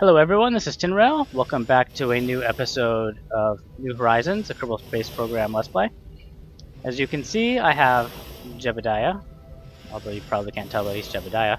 Hello everyone, this is Tynrael. Welcome back to a new episode of New Horizons, a Kerbal Space Program Let's Play. As you can see, I have Jebediah, although you probably can't tell that he's Jebediah,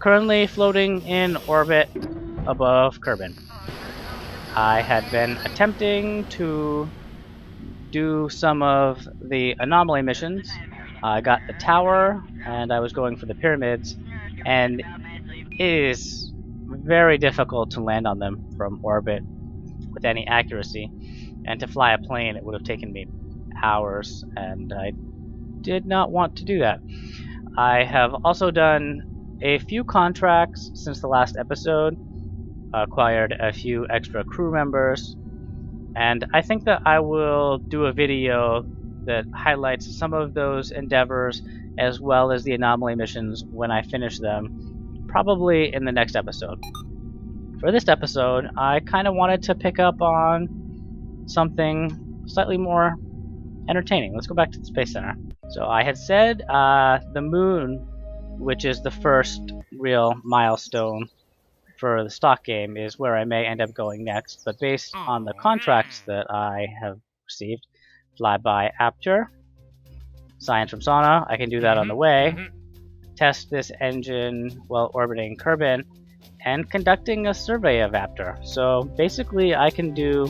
currently floating in orbit above Kerbal. I had been attempting to do some of the anomaly missions. I got the tower, and I was going for the pyramids, and it is very difficult to land on them from orbit with any accuracy, and to fly a plane it would have taken me hours, and I did not want to do that. I have also done a few contracts since the last episode, acquired a few extra crew members, and I think that I will do a video that highlights some of those endeavors as well as the anomaly missions when I finish them, probably in the next episode. For this episode, I kind of wanted to pick up on something slightly more entertaining. Let's go back to the Space Center. So I had said the moon, which is the first real milestone for the stock game, is where I may end up going next, but based on the contracts that I have received, fly by Aptur, science from Sauna, I can do that on the way, test this engine while orbiting Kerbal, and conducting a survey of Aptur. So basically I can do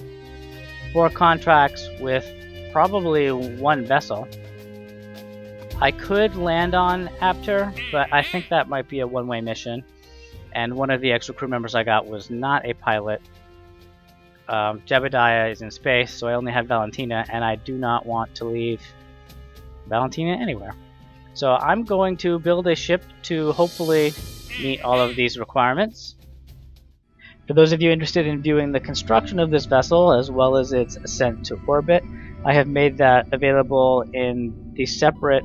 4 contracts with probably 1 vessel. I could land on Aptur, but I think that might be a one-way mission, and one of the extra crew members I got was not a pilot. Jebediah is in space, so I only have Valentina, and I do not want to leave Valentina anywhere. So I'm going to build a ship to hopefully meet all of these requirements. For those of you interested in viewing the construction of this vessel as well as its ascent to orbit, I have made that available in the separate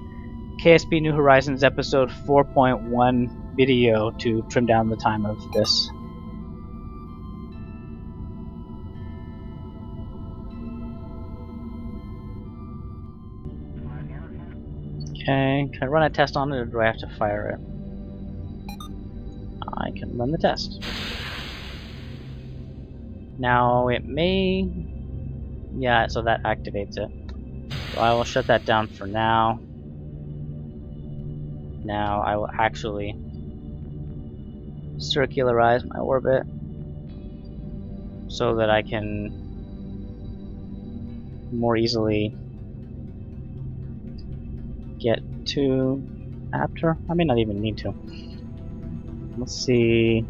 KSP New Horizons episode 4.1 video to trim down the time of this. Okay, can I run a test on it, or do I have to fire it? I can run the test. Now it may... yeah, so that activates it. So I will shut that down for now. Now I will actually circularize my orbit so that I can more easily get to Aptur. I may not even need to. Let's see.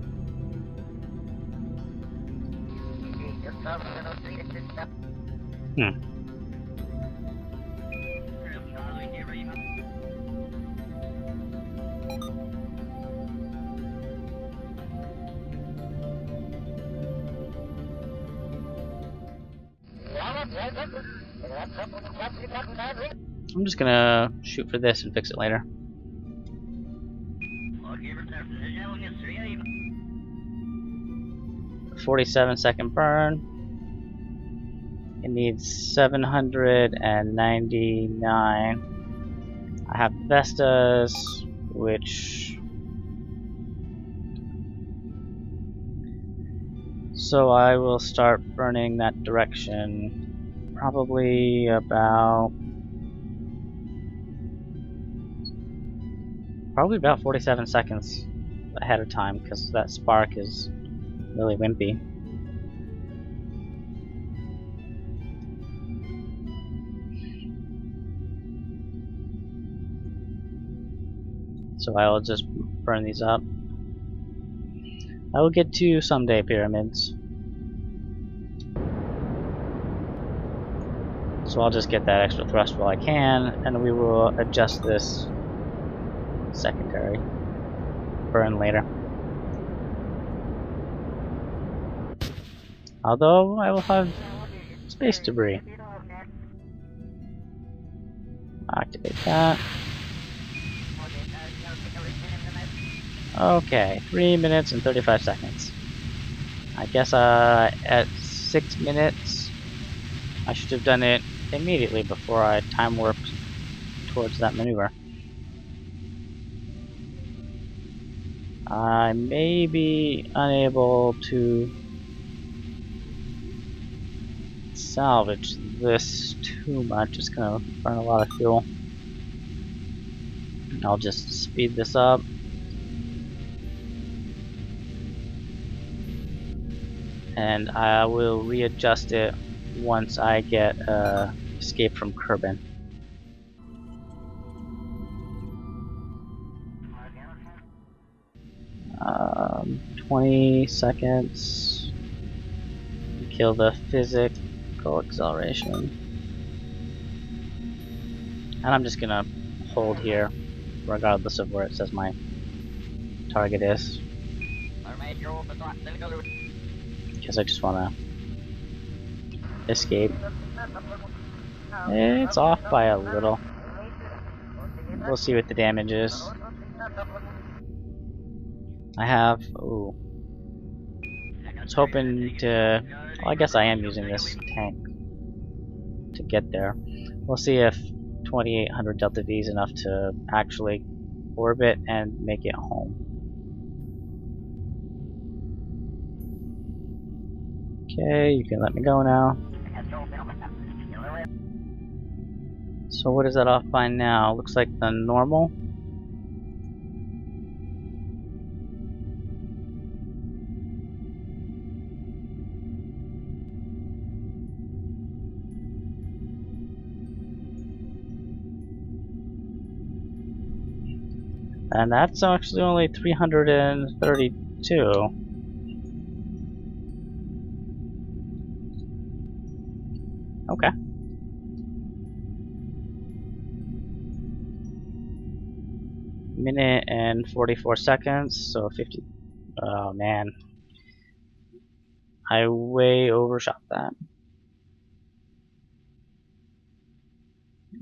I'm just gonna shoot for this and fix it later. $47-second burn. It needs 799. I have Vestas, which... so I will start burning that direction probably about 47 seconds ahead of time, because that spark is really wimpy. So I will just burn these up. I will get to someday pyramids. So I'll just get that extra thrust while I can, and we will adjust this secondary burn later. Although I will have space debris. Activate that. Okay, 3 minutes and 35 seconds. I guess at 6 minutes I should have done it immediately before I time warped towards that maneuver. I may be unable to salvage this too much. It's gonna burn a lot of fuel. I'll just speed this up. And I will readjust it once I get escape from Kerbal. 20 seconds. Kill the physical acceleration. And I'm just gonna hold here, regardless of where it says my target is. Because I just wanna escape. It's off by a little. We'll see what the damage is. I have, ooh. I was hoping to, well, I guess I am using this tank to get there. We'll see if 2800 Delta V is enough to actually orbit and make it home. Okay, you can let me go now. So what is that off by now? Looks like the normal. And that's actually only 332. Okay. Minute and 44 seconds, so 50. Oh man. I way overshot that.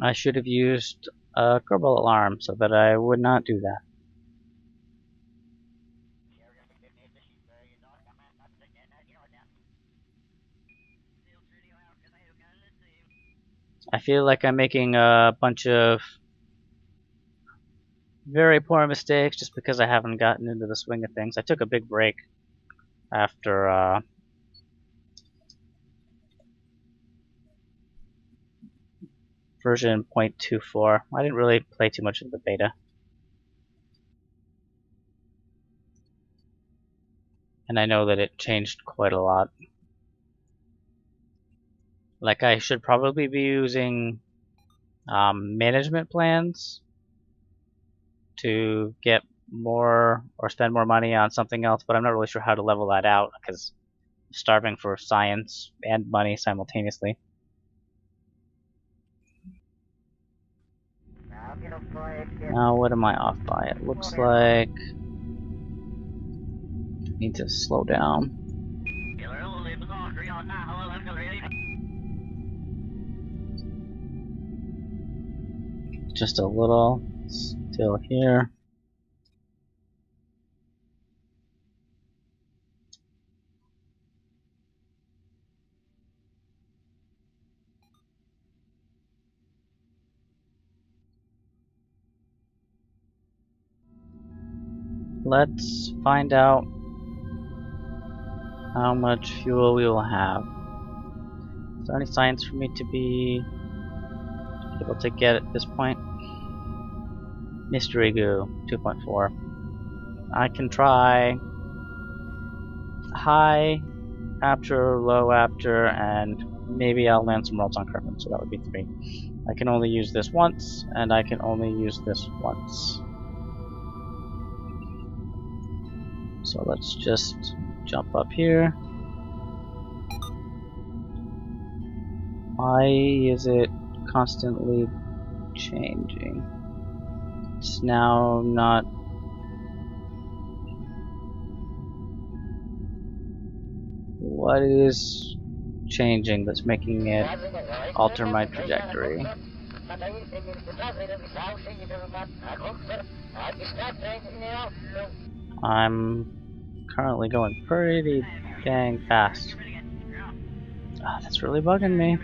I should have used a Kerbal alarm so that I would not do that. I feel like I'm making a bunch of very poor mistakes just because I haven't gotten into the swing of things. I took a big break after version 0.24. I didn't really play too much of the beta. And I know that it changed quite a lot. Like, I should probably be using management plans to get more or spend more money on something else, but I'm not really sure how to level that out because I'm starving for science and money simultaneously. Now, what am I off by? It looks like I need to slow down. Just a little. Still here. Let's find out how much fuel we will have. Is there any science for me to be able to get at this point? Mystery goo, 2.4. I can try high Aptur, low Aptur, and maybe I'll land some rolls on Kerbal, so that would be 3. I can only use this once, and I can only use this once. So let's just jump up here. Why is it constantly changing? It's now not. What is changing that's making it alter my trajectory? I'm currently going pretty dang fast. Oh, that's really bugging me.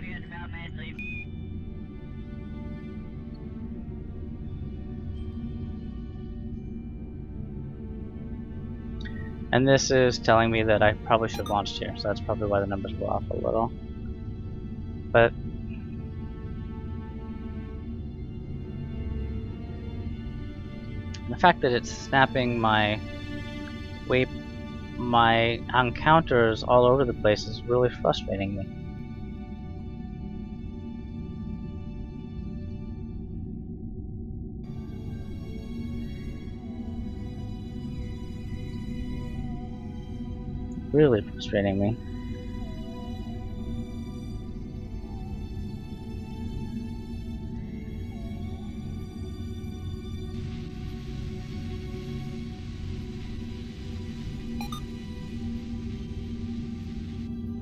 And this is telling me that I probably should have launched here, so that's probably why the numbers go off a little. But the fact that it's snapping my encounters all over the place is really frustrating me. Really frustrating me.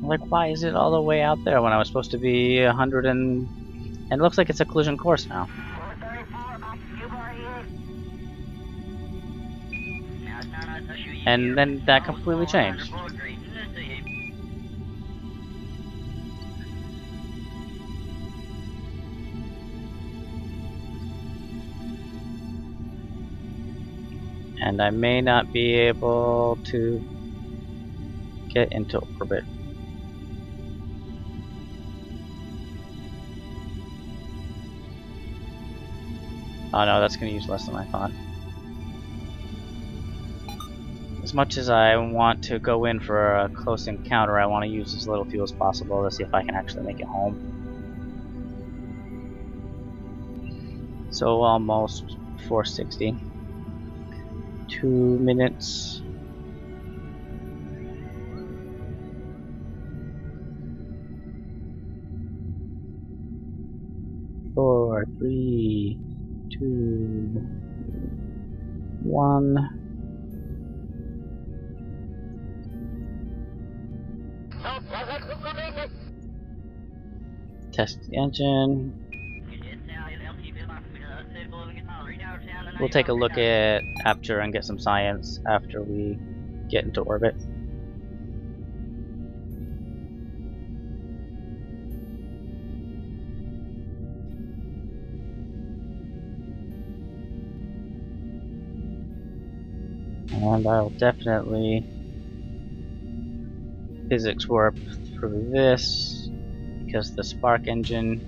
Like, why is it all the way out there when I was supposed to be 100 and it looks like it's a collision course now. And then that completely changed. And I may not be able to get into orbit. Oh no, that's going to use less than I thought. As much as I want to go in for a close encounter, I want to use as little fuel as possible to see if I can actually make it home. So almost 460. 2 minutes. Four, 3, 2, 1. Test the engine. We'll take a look at Aptur and get some science after we get into orbit. And I'll definitely physics warp through this because the spark engine.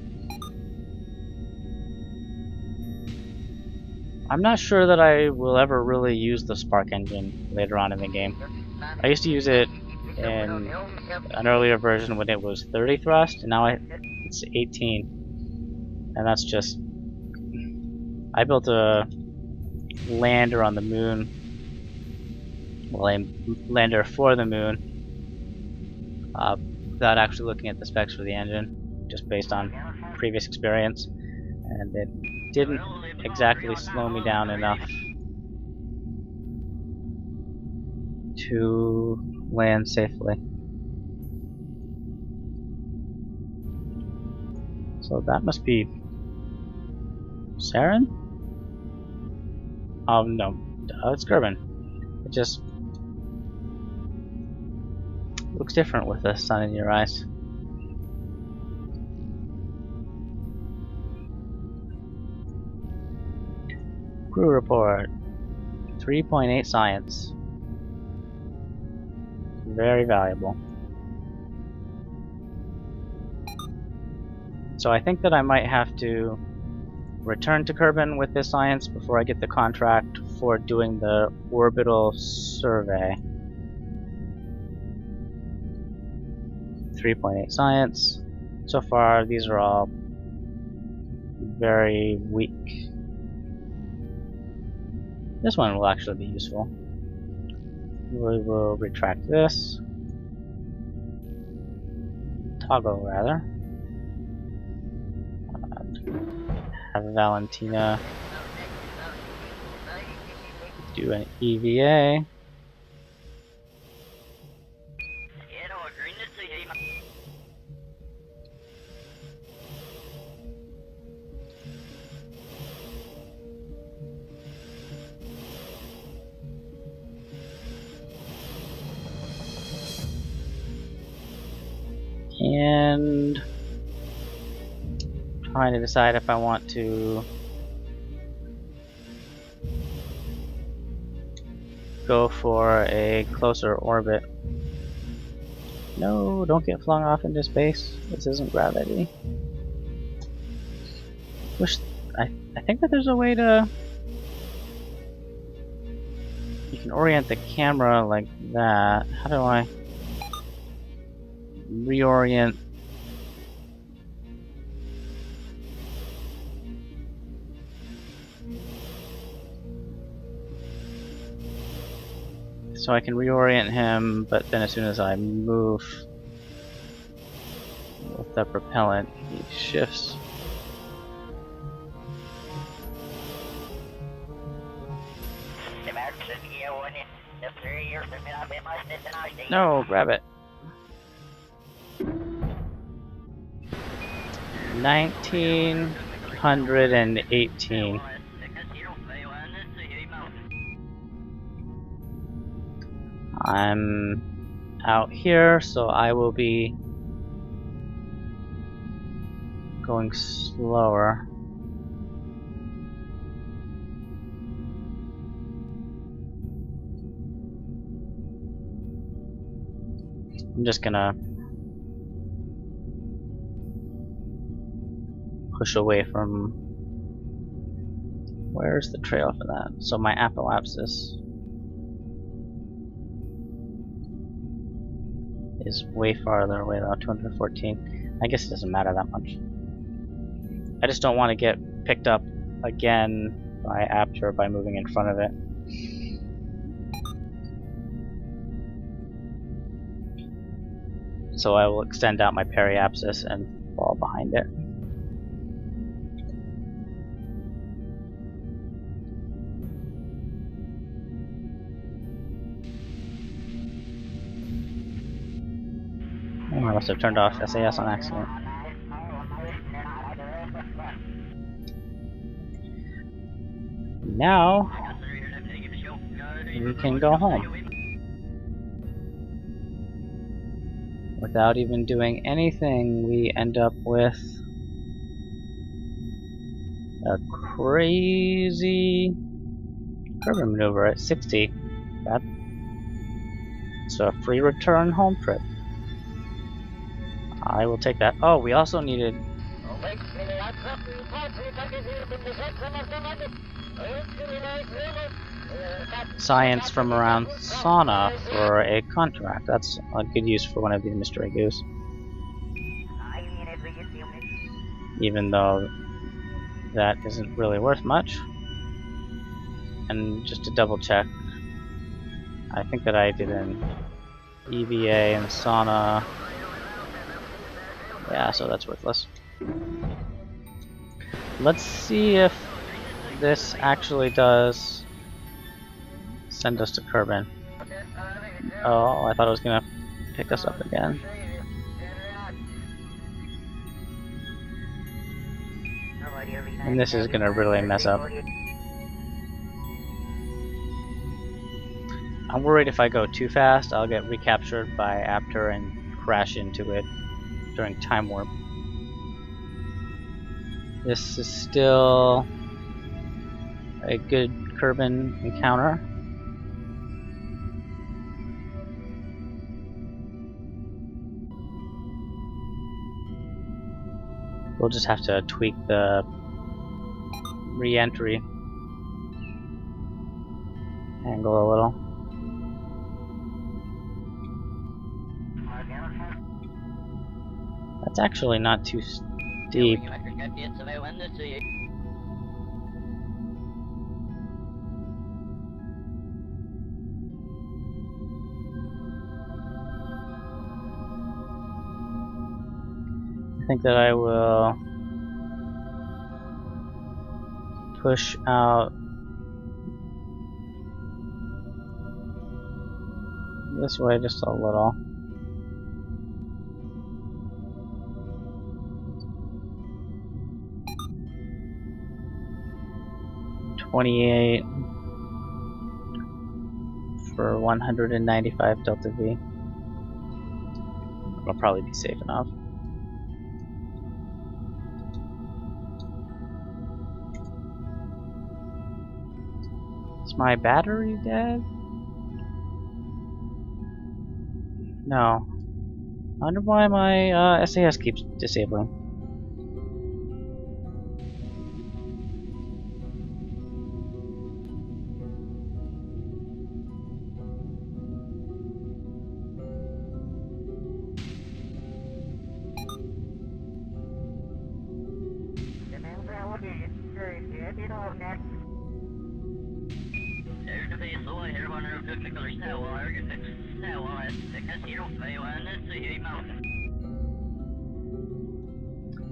I'm not sure that I will ever really use the spark engine later on in the game. I used to use it in an earlier version when it was 30 thrust, and now it's 18. And that's just... I built a lander on the moon. Well, a lander for the moon. Without actually looking at the specs for the engine, just based on previous experience. And it didn't exactly slow me down enough to land safely. So that must be Saren? Oh no, it's Kerbal. It just looks different with the sun in your eyes. Crew report. 3.8 science. Very valuable. So I think that I might have to return to Kerbal with this science before I get the contract for doing the orbital survey. 3.8 science. So far, these are all very weak. This one will actually be useful. We will retract this. Toggle, rather. Have Valentina do an EVA. And trying to decide if I want to go for a closer orbit. No, don't get flung off into space. This isn't gravity. I think that there's a way to... You can orient the camera like that. How do I reorient? So I can reorient him, but then as soon as I move with the propellant, he shifts. No, grab it. 1918. I'm out here, so I will be going slower. I'm just gonna push away from... Where's the trail for that? So my apoapsis is way farther away though, 214. I guess it doesn't matter that much. I just don't want to get picked up again by Aptur by moving in front of it. So I will extend out my periapsis and fall behind it. Oh, I must have turned off SAS on accident. Now we can go home without even doing anything. We end up with a crazy Kerbal maneuver at 60. That's a free return home trip. I will take that. Oh, we also needed science from around Sauna for a contract. That's a good use for one of these mystery goose. Even though that isn't really worth much. And just to double check, I think that I did an EVA and Sauna. Yeah, so that's worthless. Let's see if this actually does send us to Kerbal. Oh, I thought it was gonna pick us up again. And this is gonna really mess up. I'm worried if I go too fast, I'll get recaptured by Aptur and crash into it during time warp. This is still a good Kerbal encounter. We'll just have to tweak the re-entry angle a little. That's actually not too steep. I think that I will push out this way just a little. $28 for 195 delta V. It'll probably be safe enough. Is my battery dead? No. I wonder why my SAS keeps disabling.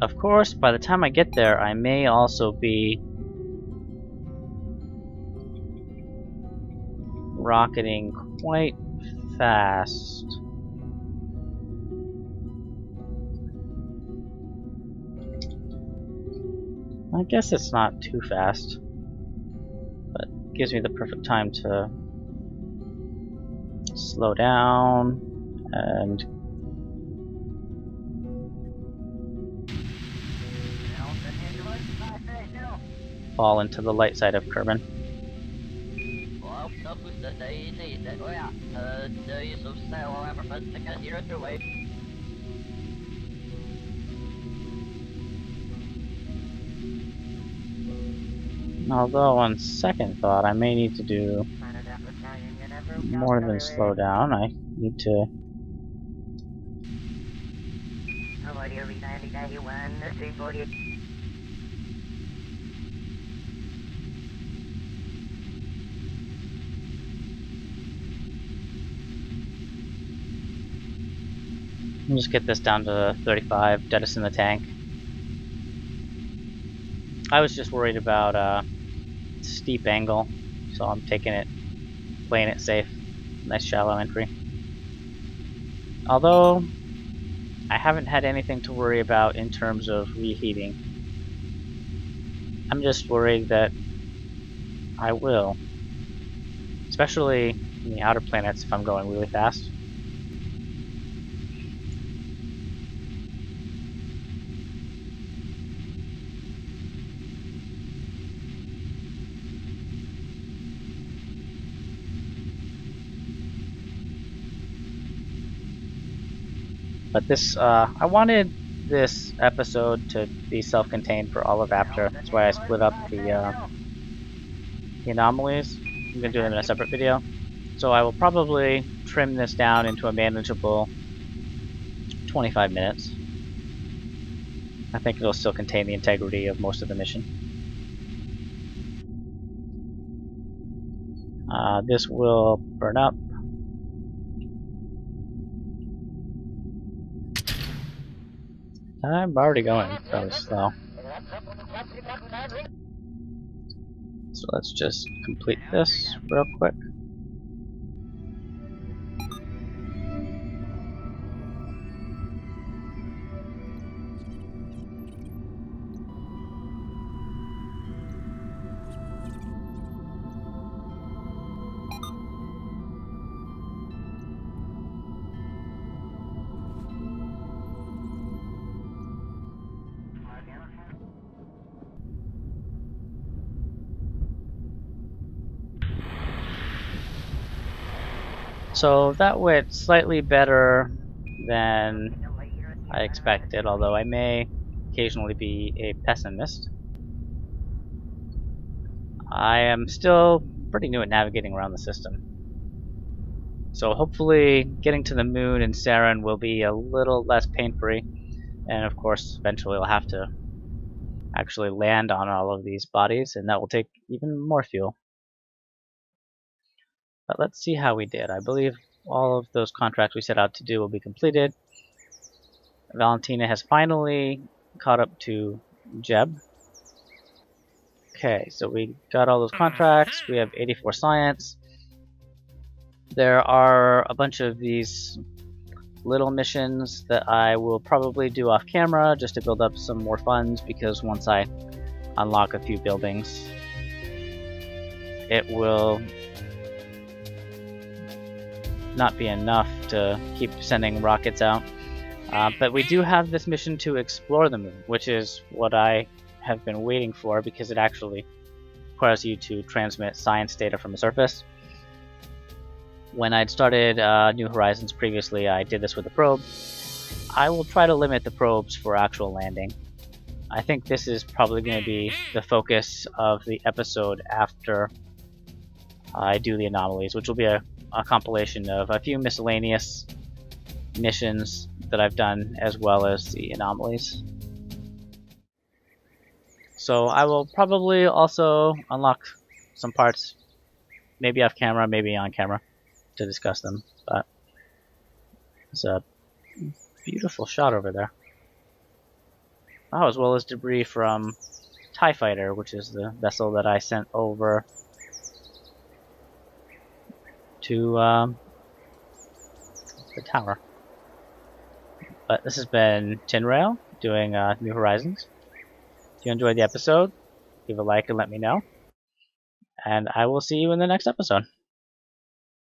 Of course, by the time I get there, I may also be rocketing quite fast. I guess it's not too fast, but it gives me the perfect time to slow down and fall into the light side of Kerbal. Although on second thought, I may need to do more than slow down. I need to just get this down to 35, jettison the tank. I was just worried about steep angle, so I'm taking it, playing it safe. Nice shallow entry. Although I haven't had anything to worry about in terms of reheating. I'm just worried that I will, especially in the outer planets if I'm going really fast. But this, I wanted this episode to be self-contained for all of Aptur. That's why I split up the anomalies. I'm going to do them in a separate video. So I will probably trim this down into a manageable 25 minutes. I think it'll still contain the integrity of most of the mission. This will burn up. I'm already going fairly slow. So let's just complete this real quick. So that went slightly better than I expected, although I may occasionally be a pessimist. I am still pretty new at navigating around the system. So hopefully getting to the moon and Saren will be a little less pain-free. And of course, eventually I'll have to actually land on all of these bodies, and that will take even more fuel. But let's see how we did. I believe all of those contracts we set out to do will be completed. Valentina has finally caught up to Jeb. Okay, so we got all those contracts. We have 84 science. There are a bunch of these little missions that I will probably do off camera just to build up some more funds, because once I unlock a few buildings, it will not be enough to keep sending rockets out. But we do have this mission to explore the moon, which is what I have been waiting for, because it actually requires you to transmit science data from the surface. When I'd started New Horizons previously, I did this with a probe. I will try to limit the probes for actual landing. I think this is probably going to be the focus of the episode after I do the anomalies, which will be a compilation of a few miscellaneous missions that I've done as well as the anomalies. So I will probably also unlock some parts, maybe off camera, maybe on camera, to discuss them. But it's a beautiful shot over there. Oh, as well as debris from TIE Fighter, which is the vessel that I sent over to the tower. But this has been Tynrael doing New Horizons. If you enjoyed the episode, give a like and let me know. And I will see you in the next episode.